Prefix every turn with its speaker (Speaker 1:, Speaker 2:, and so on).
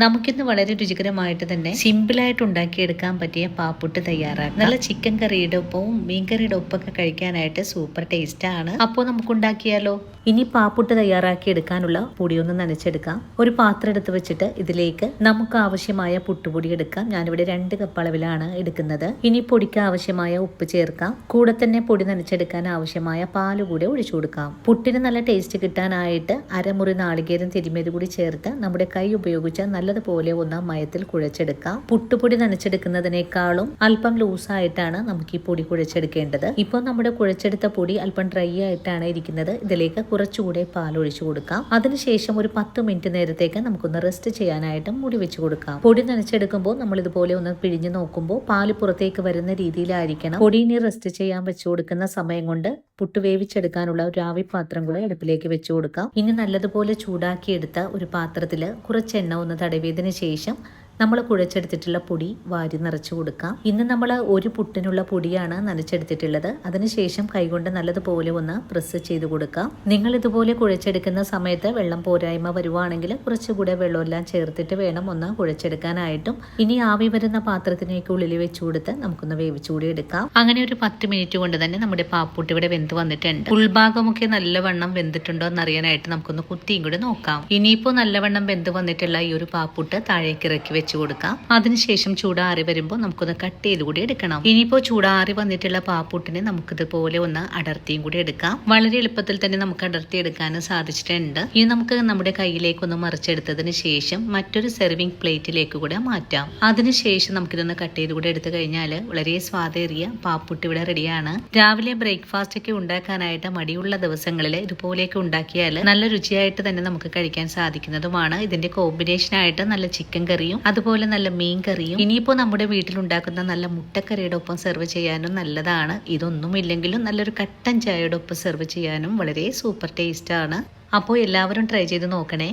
Speaker 1: നമുക്കിന്ന് വളരെ രുചികരമായിട്ട് തന്നെ സിമ്പിളായിട്ട് ഉണ്ടാക്കിയെടുക്കാൻ പറ്റിയ പാപ്പുട്ട് തയ്യാറാക്കാം. നല്ല ചിക്കൻ കറിയുടെ ഒപ്പവും മീൻ കറിയുടെ ഒപ്പൊക്കെ കഴിക്കാനായിട്ട് സൂപ്പർ ടേസ്റ്റ് ആണ്. അപ്പോൾ നമുക്ക് ഉണ്ടാക്കിയാലോ? ഇനി പാപ്പുട്ട് തയ്യാറാക്കി എടുക്കാനുള്ള പൊടിയൊന്ന് നനച്ചെടുക്കാം. ഒരു പാത്രം എടുത്ത് വെച്ചിട്ട് ഇതിലേക്ക് നമുക്ക് ആവശ്യമായ പുട്ടുപൊടി എടുക്കാം. ഞാനിവിടെ 2 കപ്പ് അളവിലാണ് എടുക്കുന്നത്. ഇനി പൊടിക്ക് ആവശ്യമായ ഉപ്പ് ചേർക്കാം. കൂടെ തന്നെ പൊടി നനച്ചെടുക്കാൻ ആവശ്യമായ പാല് കൂടെ ഒഴിച്ചു കൊടുക്കാം. പുട്ടിന് നല്ല ടേസ്റ്റ് കിട്ടാനായിട്ട് അരമുറി നാളികേരം തിരുമിയത് കൂടി ചേർത്ത് നമ്മുടെ കൈ ഉപയോഗിച്ച് നല്ലതുപോലെ ഒന്ന് മയത്തിൽ കുഴച്ചെടുക്കാം. പുട്ടുപൊടി നനച്ചെടുക്കുന്നതിനേക്കാളും അല്പം ലൂസായിട്ടാണ് നമുക്ക് ഈ പൊടി കുഴച്ചെടുക്കേണ്ടത്. ഇപ്പോൾ നമ്മുടെ കുഴച്ചെടുത്ത പൊടി അല്പം ഡ്രൈ ആയിട്ടാണ് ഇരിക്കുന്നത്. ഇതിലേക്ക് കുറച്ചുകൂടെ പാൽ ഒഴിച്ചു കൊടുക്കാം. അതിനുശേഷം ഒരു 10 മിനിറ്റ് നേരത്തേക്ക് നമുക്കൊന്ന് റെസ്റ്റ് ചെയ്യാനായിട്ട് മൂടി വെച്ച് കൊടുക്കാം. പൊടി നനച്ചെടുക്കുമ്പോൾ നമ്മൾ ഇതുപോലെ ഒന്ന് പിഴിഞ്ഞു നോക്കുമ്പോൾ പാല് പുറത്തേക്ക് വരുന്ന രീതിയിലായിരിക്കണം. പൊടി ഇനി റെസ്റ്റ് ചെയ്യാൻ വെച്ചു കൊടുക്കുന്ന സമയം കൊണ്ട് പുട്ട് വേവിച്ചെടുക്കാനുള്ള ഒരു ആവി പാത്രം കൂടെ അടുപ്പിലേക്ക് വെച്ചു കൊടുക്കാം. ഇനി നല്ലതുപോലെ ചൂടാക്കിയെടുത്ത ഒരു പാത്രത്തിൽ കുറച്ച് എണ്ണ ഒന്ന് തടവിയതിന് ശേഷം നമ്മൾ കുഴച്ചെടുത്തിട്ടുള്ള പൊടി വാരി നിറച്ചു കൊടുക്കാം. ഇന്ന് നമ്മൾ ഒരു പുട്ടിനുള്ള പൊടിയാണ് നനച്ചെടുത്തിട്ടുള്ളത്. അതിനുശേഷം കൈകൊണ്ട് നല്ലതുപോലെ ഒന്ന് പ്രസ് ചെയ്ത് കൊടുക്കാം. നിങ്ങൾ ഇതുപോലെ കുഴച്ചെടുക്കുന്ന സമയത്ത് വെള്ളം പോരായ്മ വരുവാണെങ്കിൽ കുറച്ചുകൂടെ വെള്ളമെല്ലാം ചേർത്തിട്ട് വേണം ഒന്ന് കുഴച്ചെടുക്കാനായിട്ടും. ഇനി ആവി വരുന്ന പാത്രത്തിലേക്ക് ഉള്ളിൽ വെച്ചു കൊടുത്ത് നമുക്കൊന്ന് വേവിച്ചുകൂടി എടുക്കാം. അങ്ങനെ ഒരു 10 മിനിറ്റ് കൊണ്ട് തന്നെ നമ്മുടെ പാപ്പുട്ട് ഇവിടെ വെന്ത് വന്നിട്ടുണ്ട്. ഉൾഭാഗമൊക്കെ നല്ലവണ്ണം വെന്തിട്ടുണ്ടോ എന്നറിയാനായിട്ട് നമുക്കൊന്ന് കുത്തിയും കൂടി നോക്കാം. ഇനിയിപ്പോൾ നല്ലവണ്ണം വെന്ത് വന്നിട്ടുള്ള ഈ ഒരു പാപ്പുട്ട് താഴേക്ക് ഇറക്കി വെച്ച് കൊടുക്കാം. അതിനുശേഷം ചൂടാറി വരുമ്പോൾ നമുക്കൊന്ന് കട്ട് ചെയ്ത് കൂടി എടുക്കണം. ഇനിയിപ്പോൾ ചൂടാറി വന്നിട്ടുള്ള പാപ്പുട്ടിനെ നമുക്കിതുപോലെ ഒന്ന് അടർത്തിയും കൂടി എടുക്കാം. വളരെ എളുപ്പത്തിൽ തന്നെ നമുക്ക് അടർത്തി എടുക്കാനും സാധിച്ചിട്ടുണ്ട്. ഇനി നമുക്ക് നമ്മുടെ കയ്യിലേക്കൊന്ന് മറിച്ചെടുത്തതിന് ശേഷം മറ്റൊരു സെർവിങ് പ്ലേറ്റിലേക്ക് കൂടെ മാറ്റാം. അതിനുശേഷം നമുക്കിതൊന്ന് കട്ട് ചെയ്ത് കൂടെ എടുത്തു കഴിഞ്ഞാൽ വളരെ സ്വാദേറിയ പാപ്പുട്ട് ഇവിടെ റെഡിയാണ്. രാവിലെ ബ്രേക്ക്ഫാസ്റ്റ് ഒക്കെ ഉണ്ടാക്കാനായിട്ട് മടിയുള്ള ദിവസങ്ങളിൽ ഇതുപോലെയൊക്കെ ഉണ്ടാക്കിയാൽ നല്ല രുചിയായിട്ട് തന്നെ നമുക്ക് കഴിക്കാൻ സാധിക്കുന്നതുമാണ്. ഇതിന്റെ കോമ്പിനേഷൻ ആയിട്ട് നല്ല ചിക്കൻ കറിയും അതുപോലെ നല്ല മീൻ കറിയും ഇനിയിപ്പോൾ നമ്മുടെ വീട്ടിലുണ്ടാക്കുന്ന നല്ല മുട്ടക്കറിയുടെ ഒപ്പം സെർവ് ചെയ്യാനും നല്ലതാണ്. ഇതൊന്നും ഇല്ലെങ്കിലും നല്ലൊരു കട്ടൻ ചായയുടെ ഒപ്പം സെർവ് ചെയ്യാനും വളരെ സൂപ്പർ ടേസ്റ്റ് ആണ്. അപ്പോൾ എല്ലാവരും ട്രൈ ചെയ്ത് നോക്കണേ.